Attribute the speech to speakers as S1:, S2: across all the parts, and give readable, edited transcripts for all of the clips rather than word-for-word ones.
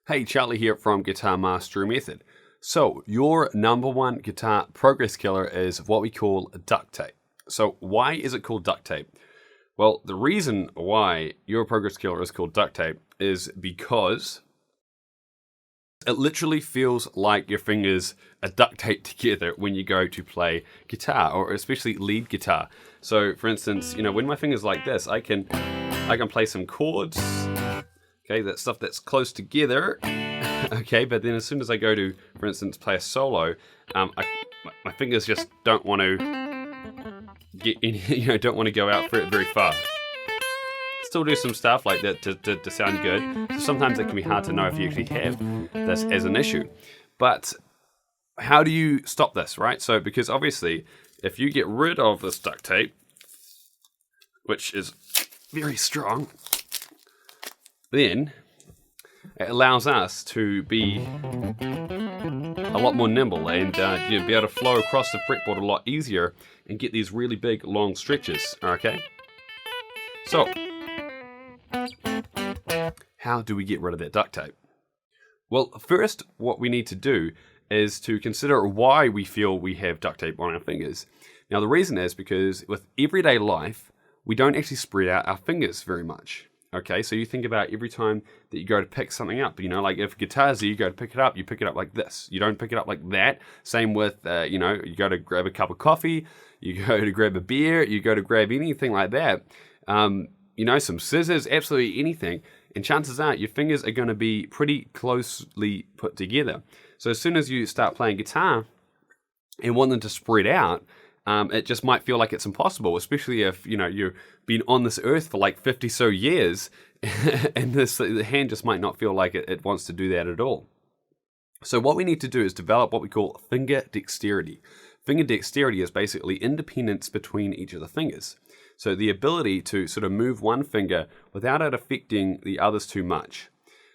S1: Hey, Charlie here from Guitar Mastery Method. So, your number one guitar progress killer is what we call duct tape. So, why is it called duct tape? Well, the reason why your progress killer is called duct tape is because it literally feels like your fingers are duct taped together when you go to play guitar, or especially lead guitar. So, for instance, when my fingers like this, I can play some chords. Okay, that stuff that's close together. Okay, but then as soon as I go to, for instance, play a solo, my fingers just don't want to get in, don't want to go out for it very far. Still do some stuff like that to sound good. So sometimes it can be hard to know if you actually have this as an issue. But how do you stop this, right? So, because obviously, if you get rid of this duct tape, which is very strong, then it allows us to be a lot more nimble and be able to flow across the fretboard a lot easier and get these really big long stretches, okay? So, how do we get rid of that duct tape? Well, first what we need to do is to consider why we feel we have duct tape on our fingers. Now the reason is because with everyday life, we don't actually spread out our fingers very much. Okay, so you think about every time that you go to pick something up, like if guitar's there, you go to pick it up like this. You don't pick it up like that. Same with, you go to grab a cup of coffee, you go to grab a beer, you go to grab anything like that. Some scissors, absolutely anything. And chances are your fingers are going to be pretty closely put together. So as soon as you start playing guitar and want them to spread out, it just might feel like it's impossible, especially if, you've been on this earth for like 50 so years and the hand just might not feel like it wants to do that at all. So what we need to do is develop what we call finger dexterity. Finger dexterity is basically independence between each of the fingers. So the ability to sort of move one finger without it affecting the others too much.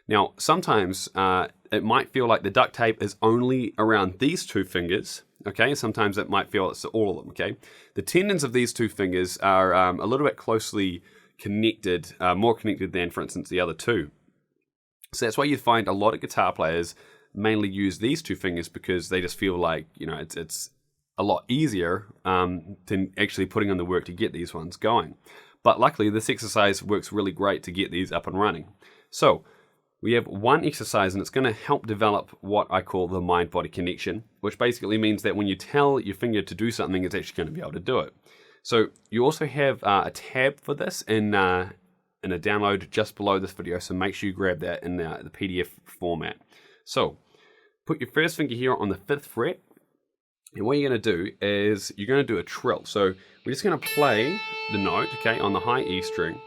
S1: Now, sometimes it might feel like the duct tape is only around these two fingers. Okay, sometimes it might feel it's all of them, okay? The tendons of these two fingers are a little bit closely connected, more connected than, for instance, the other two. So that's why you find a lot of guitar players mainly use these two fingers because they just feel like, it's a lot easier than actually putting in the work to get these ones going. But luckily, this exercise works really great to get these up and running. So, we have one exercise and it's going to help develop what I call the mind-body connection, which basically means that when you tell your finger to do something, it's actually going to be able to do it. So you also have a tab for this in a download just below this video, so make sure you grab that in the PDF format. So put your first finger here on the 5th fret, and what you're going to do is you're going to do a trill. So we're just going to play the note, okay, on the high E string,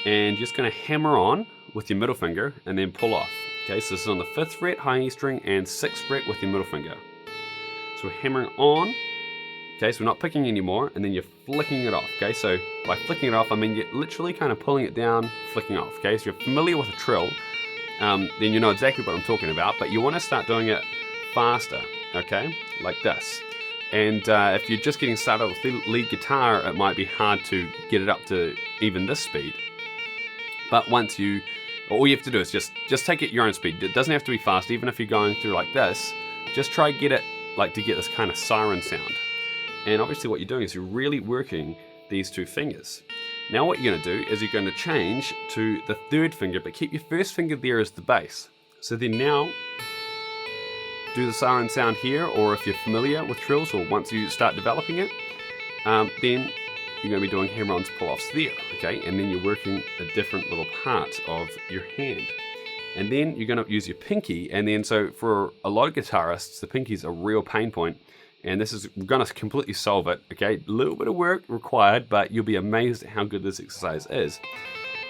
S1: and just going to hammer on with your middle finger and then pull off. Okay, so this is on the 5th fret, high E string, and 6th fret with your middle finger. So we're hammering on. Okay, so we're not picking anymore, and then you're flicking it off. Okay, so by flicking it off, I mean you're literally kind of pulling it down, flicking off. Okay, so you're familiar with a trill, then you know exactly what I'm talking about, but you want to start doing it faster, okay, like this. And if you're just getting started with lead guitar, it might be hard to get it up to even this speed. But once all you have to do is just take it your own speed. It doesn't have to be fast, even if you're going through like this. Just try get it to get this kind of siren sound. And obviously what you're doing is you're really working these two fingers. Now what you're going to do is you're going to change to the 3rd finger, but keep your 1st finger there as the bass. So then now, do the siren sound here, or if you're familiar with trills, or once you start developing it, then you're going to be doing hammer-ons, pull-offs there, okay? And then you're working a different little part of your hand. And then you're going to use your pinky, and then so for a lot of guitarists, the pinky's a real pain point, and this is going to completely solve it, okay? A little bit of work required, but you'll be amazed at how good this exercise is.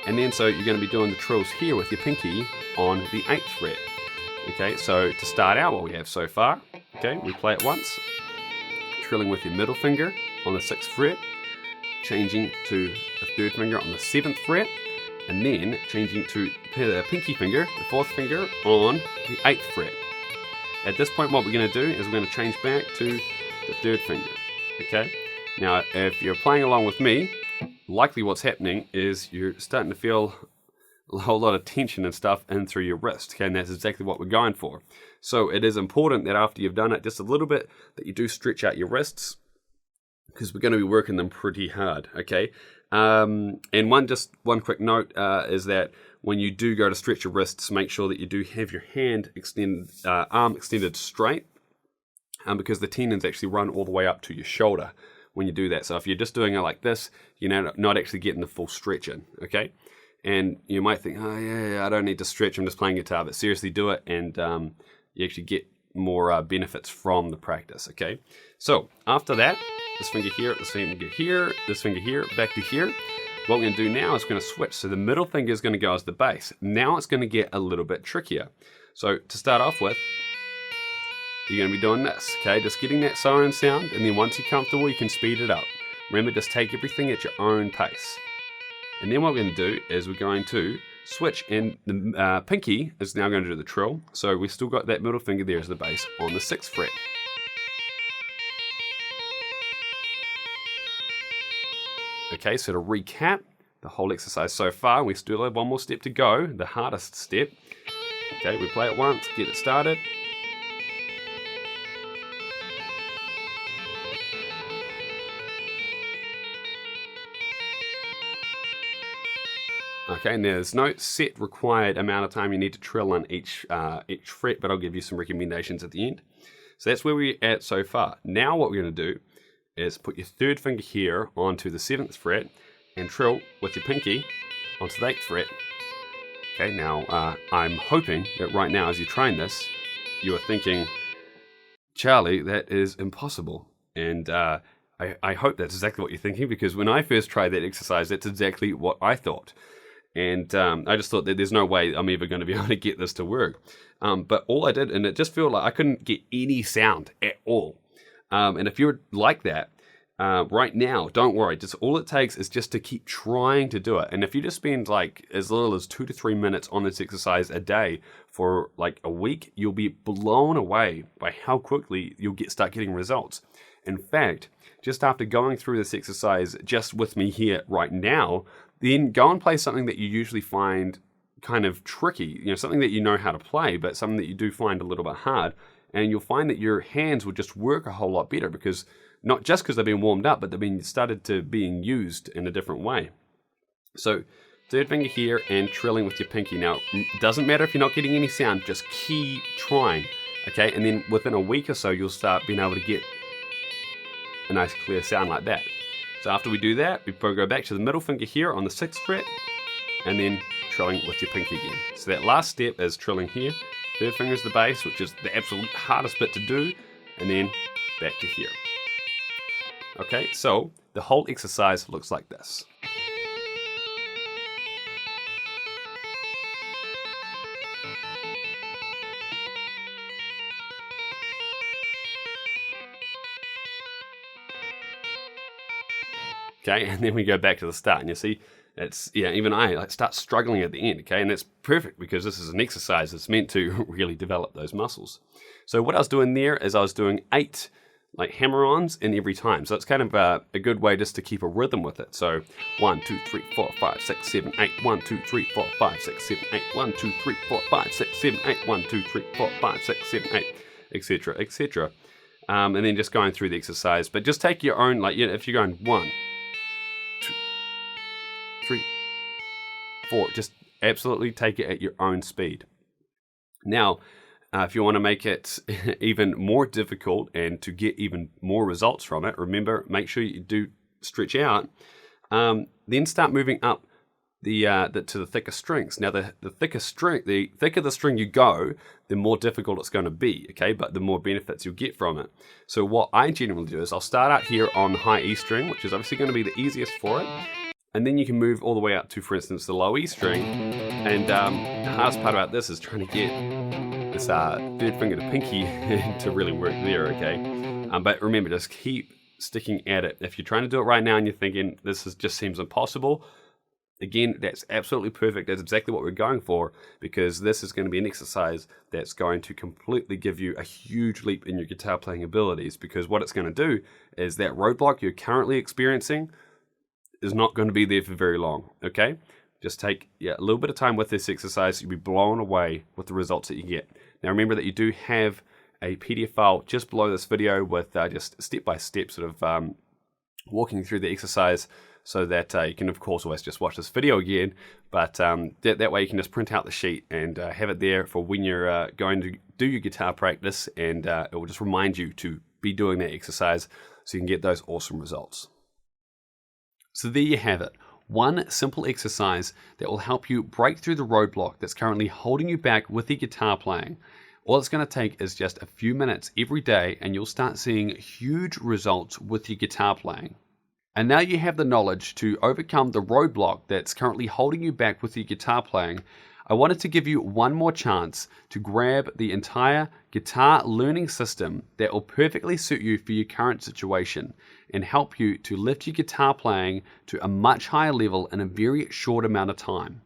S1: And then so you're going to be doing the trills here with your pinky on the 8th fret. Okay, so to start out what we have so far, okay, we play it once, trilling with your middle finger on the 6th fret, changing to the 3rd finger on the 7th fret, and then changing to the pinky finger, the 4th finger on the 8th fret. At this point what we're going to do is we're going to change back to the 3rd finger, okay? Now if you're playing along with me, likely what's happening is you're starting to feel a whole lot of tension and stuff in through your wrist, okay, and that's exactly what we're going for. So it is important that after you've done it just a little bit, that you do stretch out your wrists, because we're going to be working them pretty hard, okay? And one quick note is that when you do go to stretch your wrists, make sure that you do have your arm extended straight, because the tendons actually run all the way up to your shoulder when you do that. So if you're just doing it like this, you're not actually getting the full stretch in, okay? And you might think, oh yeah, I don't need to stretch, I'm just playing guitar, but seriously do it, and you actually get more benefits from the practice, okay? So after that, this finger here, this finger here, this finger here, back to here. What we're going to do now is we're going to switch. So the middle finger is going to go as the bass. Now it's going to get a little bit trickier. So to start off with, you're going to be doing this, okay? Just getting that siren sound, and then once you're comfortable, you can speed it up. Remember, just take everything at your own pace. And then what we're going to do is we're going to switch, and the pinky is now going to do the trill. So we've still got that middle finger there as the bass on the 6th fret. Okay, so to recap the whole exercise so far, we still have one more step to go, the hardest step. Okay, we play it once, get it started. Okay, and there's no set required amount of time you need to trill on each fret, but I'll give you some recommendations at the end. So that's where we're at so far. Now what we're going to do is put your 3rd finger here onto the 7th fret and trill with your pinky onto the 8th fret. Okay, now I'm hoping that right now as you train this, you are thinking, Charlie, that is impossible. And I hope that's exactly what you're thinking, because when I first tried that exercise, that's exactly what I thought. And I just thought that there's no way I'm ever going to be able to get this to work. But all I did, and it just felt like I couldn't get any sound at all. And if you're like that right now, don't worry. Just all it takes is just to keep trying to do it. And if you just spend like as little as 2 to 3 minutes on this exercise a day for like a week, you'll be blown away by how quickly you'll start getting results. In fact, just after going through this exercise just with me here right now, then go and play something that you usually find kind of tricky, something that you know how to play, but something that you do find a little bit hard. And you'll find that your hands will just work a whole lot better, because not just because they've been warmed up, but they've been started to being used in a different way. So 3rd finger here and trilling with your pinky. Now, it doesn't matter if you're not getting any sound, just keep trying, okay? And then within a week or so, you'll start being able to get a nice clear sound like that. So after we do that, we go back to the middle finger here on the 6th fret, and then trilling with your pinky again. So that last step is trilling here. 3rd finger is the bass, which is the absolute hardest bit to do, and then back to here. Okay, so the whole exercise looks like this. Okay, and then we go back to the start, and you see, even I start struggling at the end, okay, and it's perfect because this is an exercise that's meant to really develop those muscles. So what I was doing there is I was doing 8 hammer-ons in every time, so it's kind of a good way just to keep a rhythm with it. So 1, 2, 3, 4, 5, 6, 7, 8, 1, 2, 3, 4, 5, 6, 7, 8, 1, 2, 3, 4, 5, 6, 7, 8, 1, 2, 3, 4, 5, 6, 7, 8, etc., etc. And then just going through the exercise, but just take your own, if you're going 1, 2, 3, 4, just absolutely take it at your own speed. Now, if you want to make it even more difficult and to get even more results from it, remember, make sure you do stretch out. Then start moving up to the thicker strings. Now, the thicker the string you go, the more difficult it's going to be, okay? But the more benefits you'll get from it. So what I generally do is I'll start out here on the high E string, which is obviously going to be the easiest for it. And then you can move all the way up to, for instance, the low E string. And the hardest part about this is trying to get this 3rd finger to pinky to really work there, okay? But remember, just keep sticking at it. If you're trying to do it right now and you're thinking just seems impossible, again, that's absolutely perfect. That's exactly what we're going for, because this is going to be an exercise that's going to completely give you a huge leap in your guitar playing abilities, because what it's going to do is that roadblock you're currently experiencing is not going to be there for very long, okay? Just take a little bit of time with this exercise. You'll be blown away with the results that you get. Now remember that you do have a PDF file just below this video with just step-by-step sort of walking through the exercise, so that you can of course always just watch this video again, but that way you can just print out the sheet and have it there for when you're going to do your guitar practice, and it will just remind you to be doing that exercise so you can get those awesome results. So there you have it. One simple exercise that will help you break through the roadblock that's currently holding you back with your guitar playing. All it's going to take is just a few minutes every day, and you'll start seeing huge results with your guitar playing. And now you have the knowledge to overcome the roadblock that's currently holding you back with your guitar playing. I wanted to give you one more chance to grab the entire guitar learning system that will perfectly suit you for your current situation and help you to lift your guitar playing to a much higher level in a very short amount of time.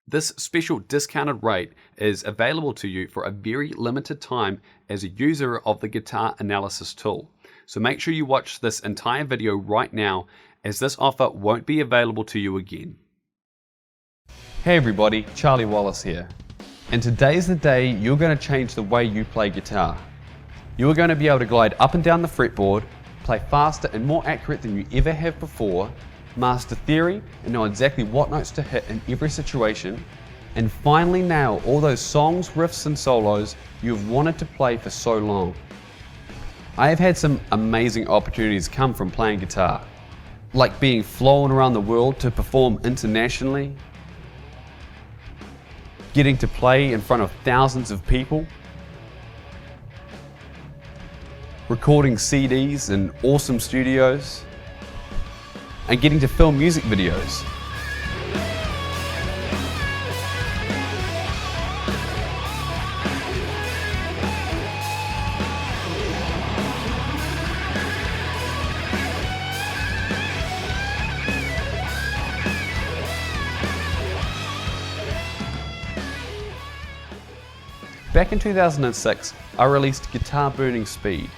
S1: This special discounted rate is available to you for a very limited time as a user of the guitar analysis tool. So make sure you watch this entire video right now, as this offer won't be available to you again. Hey everybody, Charlie Wallace here. And today's the day you're going to change the way you play guitar. You are going to be able to glide up and down the fretboard, play faster and more accurate than you ever have before, master theory and know exactly what notes to hit in every situation, and finally nail all those songs, riffs and solos you've wanted to play for so long. I have had some amazing opportunities come from playing guitar, like being flown around the world to perform internationally, getting to play in front of thousands of people, recording CDs in awesome studios, and getting to film music videos. Back in 2006, I released Guitar Burning Speed,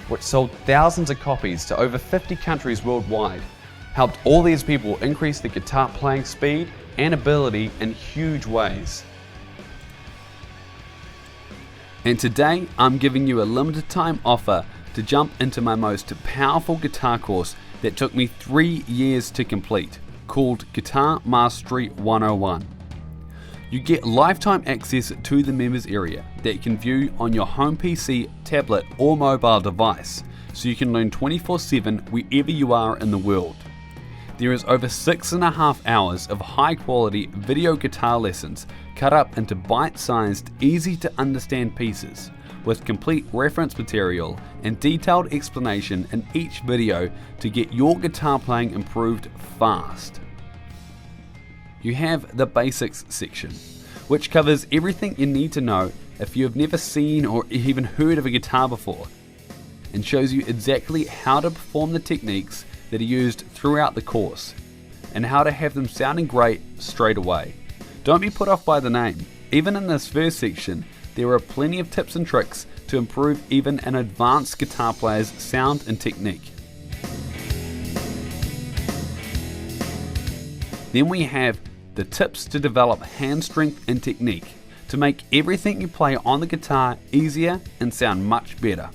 S1: which sold thousands of copies to over 50 countries worldwide, helped all these people increase their guitar playing speed and ability in huge ways. And today, I'm giving you a limited time offer to jump into my most powerful guitar course that took me 3 years to complete, called Guitar Mastery 101. You get lifetime access to the members area that you can view on your home PC, tablet or mobile device, so you can learn 24/7 wherever you are in the world. There is over 6.5 hours of high quality video guitar lessons cut up into bite-sized, easy to understand pieces, with complete reference material and detailed explanation in each video to get your guitar playing improved fast. You have the basics section, which covers everything you need to know if you have never seen or even heard of a guitar before, and shows you exactly how to perform the techniques that are used throughout the course, and how to have them sounding great straight away. Don't be put off by the name. Even in this first section, there are plenty of tips and tricks to improve even an advanced guitar player's sound and technique. Then we have the tips to develop hand strength and technique to make everything you play on the guitar easier and sound much better.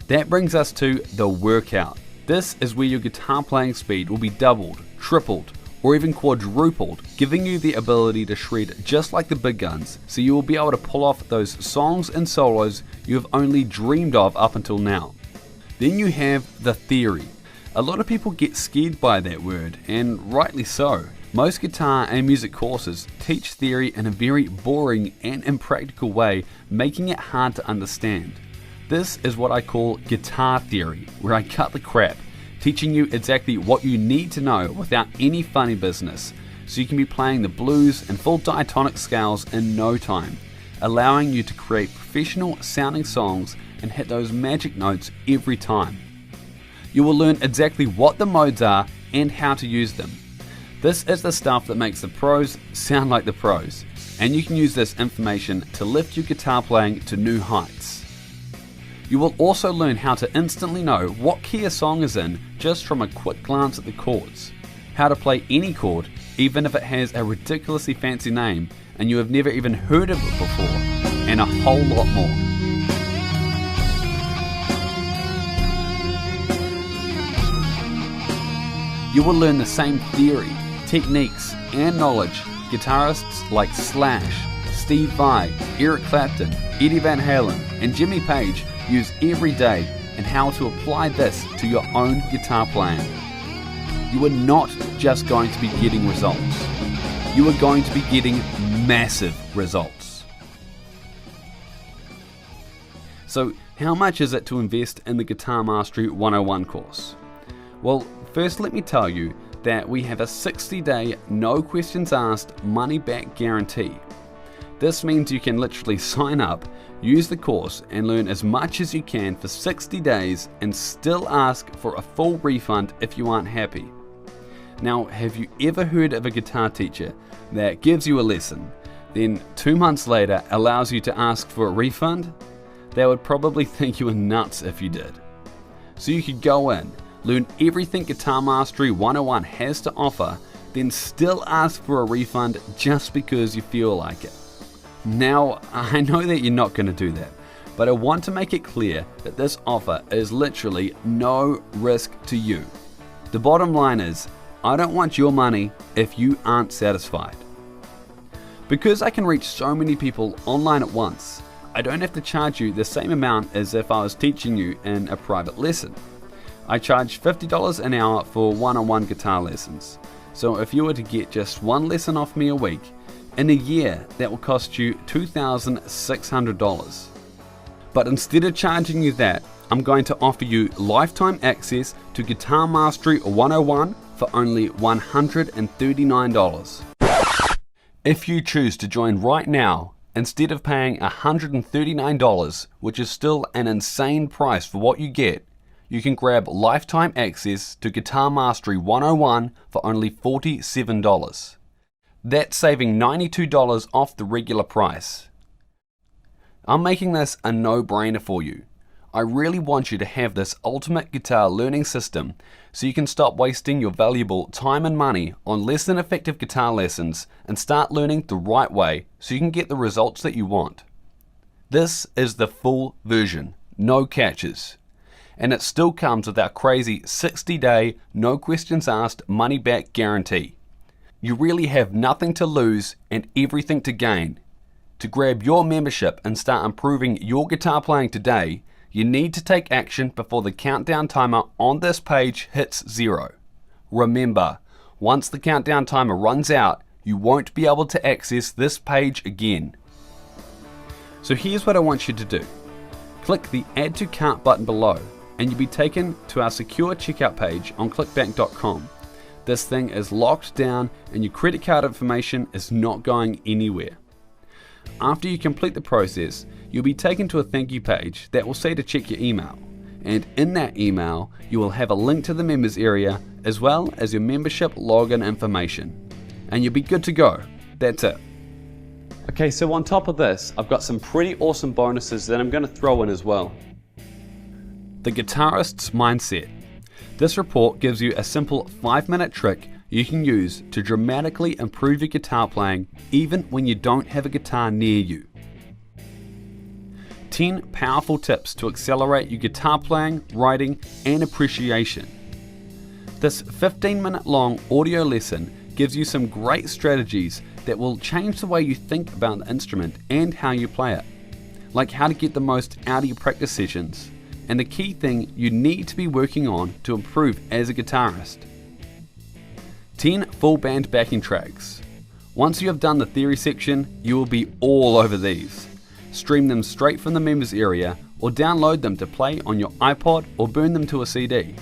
S1: That brings us to the workout. This is where your guitar playing speed will be doubled, tripled, or even quadrupled, giving you the ability to shred just like the big guns, so you will be able to pull off those songs and solos you have only dreamed of up until now. Then you have the theory. A lot of people get scared by that word, and rightly so. Most guitar and music courses teach theory in a very boring and impractical way, making it hard to understand. This is what I call guitar theory, where I cut the crap, teaching you exactly what you need to know without any funny business, so you can be playing the blues and full diatonic scales in no time, allowing you to create professional sounding songs and hit those magic notes every time. You will learn exactly what the modes are and how to use them. This is the stuff that makes the pros sound like the pros, and you can use this information to lift your guitar playing to new heights. You will also learn how to instantly know what key a song is in just from a quick glance at the chords, how to play any chord, even if it has a ridiculously fancy name and you have never even heard of it before, and a whole lot more. You will learn the same theory, techniques, and knowledge guitarists like Slash, Steve Vai, Eric Clapton, Eddie Van Halen, and Jimmy Page use every day, and how to apply this to your own guitar playing. You are not just going to be getting results. You are going to be getting massive results. So, how much is it to invest in the Guitar Mastery 101 course? Well, first let me tell you that we have a 60-day, no questions asked, money back guarantee. This means you can literally sign up, use the course, and learn as much as you can for 60 days and still ask for a full refund if you aren't happy. Now, have you ever heard of a guitar teacher that gives you a lesson, then 2 months later allows you to ask for a refund? They would probably think you were nuts if you did. So you could go in, learn everything Guitar Mastery 101 has to offer, then still ask for a refund just because you feel like it. Now, I know that you're not going to do that, but I want to make it clear that this offer is literally no risk to you. The bottom line is, I don't want your money if you aren't satisfied. Because I can reach so many people online at once, I don't have to charge you the same amount as if I was teaching you in a private lesson. I charge $50 an hour for one-on-one guitar lessons. So if you were to get just one lesson off me a week, in a year that will cost you $2,600. But instead of charging you that, I'm going to offer you lifetime access to Guitar Mastery 101 for only $139. If you choose to join right now, instead of paying $139, which is still an insane price for what you get, you can grab lifetime access to Guitar Mastery 101 for only $47. That's saving $92 off the regular price. I'm making this a no-brainer for you. I really want you to have this ultimate guitar learning system so you can stop wasting your valuable time and money on less than effective guitar lessons and start learning the right way so you can get the results that you want. This is the full version, no catches. And it still comes with our crazy 60-day, no questions asked, money back guarantee. You really have nothing to lose and everything to gain. To grab your membership and start improving your guitar playing today, you need to take action before the countdown timer on this page hits 0. Remember, once the countdown timer runs out, you won't be able to access this page again. So here's what I want you to do. Click the Add to Cart button below and you'll be taken to our secure checkout page on clickbank.com. This thing is locked down and your credit card information is not going anywhere. After you complete the process, you'll be taken to a thank you page that will say to check your email. And in that email, you will have a link to the members area as well as your membership login information. And you'll be good to go. That's it. Okay, so on top of this, I've got some pretty awesome bonuses that I'm going to throw in as well. The Guitarist's Mindset. This report gives you a simple 5-minute trick you can use to dramatically improve your guitar playing even when you don't have a guitar near you. 10 powerful tips to accelerate your guitar playing, writing, and appreciation. This 15-minute long audio lesson gives you some great strategies that will change the way you think about the instrument and how you play it, like how to get the most out of your practice sessions, and the key thing you need to be working on to improve as a guitarist. 10 full band backing tracks. Once you have done the theory section, you will be all over these. Stream them straight from the members area or download them to play on your iPod or burn them to a CD.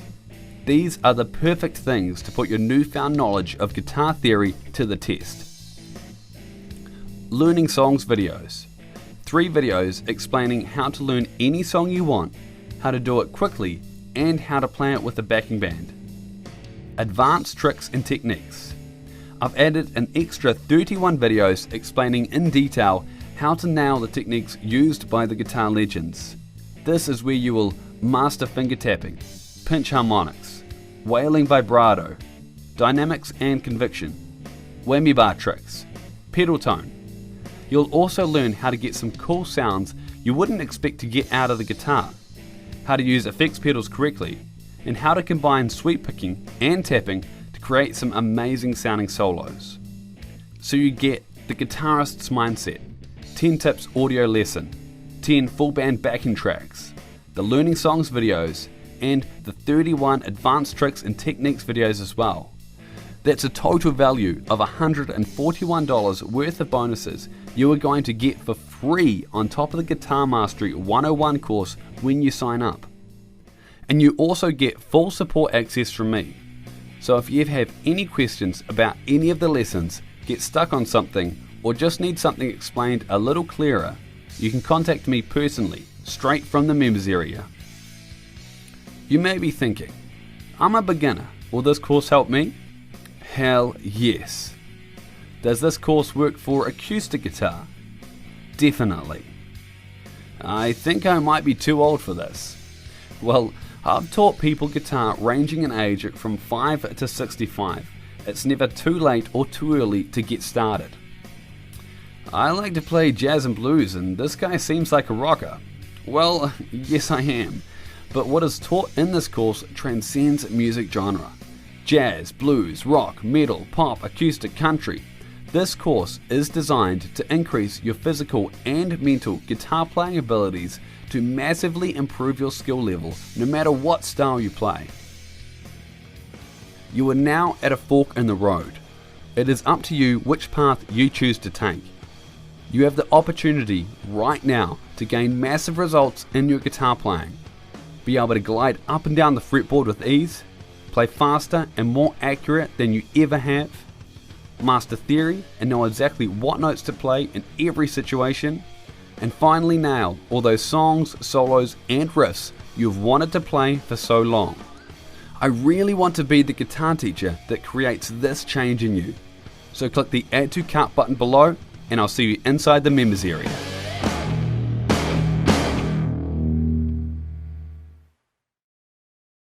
S1: These are the perfect things to put your newfound knowledge of guitar theory to the test. Learning songs videos. 3 videos explaining how to learn any song you want, how to do it quickly, and how to play it with a backing band. Advanced tricks and techniques. I've added an extra 31 videos explaining in detail how to nail the techniques used by the guitar legends. This is where you will master finger tapping, pinch harmonics, wailing vibrato, dynamics and conviction, whammy bar tricks, pedal tone. You'll also learn how to get some cool sounds you wouldn't expect to get out of the guitar, how to use effects pedals correctly, and how to combine sweep picking and tapping to create some amazing sounding solos. So you get the guitarist's mindset, 10 tips audio lesson, 10 full band backing tracks, the learning songs videos, and the 31 advanced tricks and techniques videos as well. That's a total value of $141 worth of bonuses you are going to get for free on top of the Guitar Mastery 101 course when you sign up. And you also get full support access from me. So if you have any questions about any of the lessons, get stuck on something, or just need something explained a little clearer, you can contact me personally, straight from the members area. You may be thinking, I'm a beginner, will this course help me? Hell yes. Does this course work for acoustic guitar? Definitely. I think I might be too old for this. Well, I've taught people guitar ranging in age from 5 to 65. It's never too late or too early to get started. I like to play jazz and blues, and this guy seems like a rocker. Well, yes I am, but what is taught in this course transcends music genre. Jazz, blues, rock, metal, pop, acoustic, country. This course is designed to increase your physical and mental guitar playing abilities to massively improve your skill level no matter what style you play. You are now at a fork in the road. It is up to you which path you choose to take. You have the opportunity right now to gain massive results in your guitar playing, be able to glide up and down the fretboard with ease, play faster and more accurate than you ever have, master theory and know exactly what notes to play in every situation, and finally nail all those songs, solos and riffs you've wanted to play for so long. I really want to be the guitar teacher that creates this change in you. So click the Add to Cart button below and I'll see you inside the members area.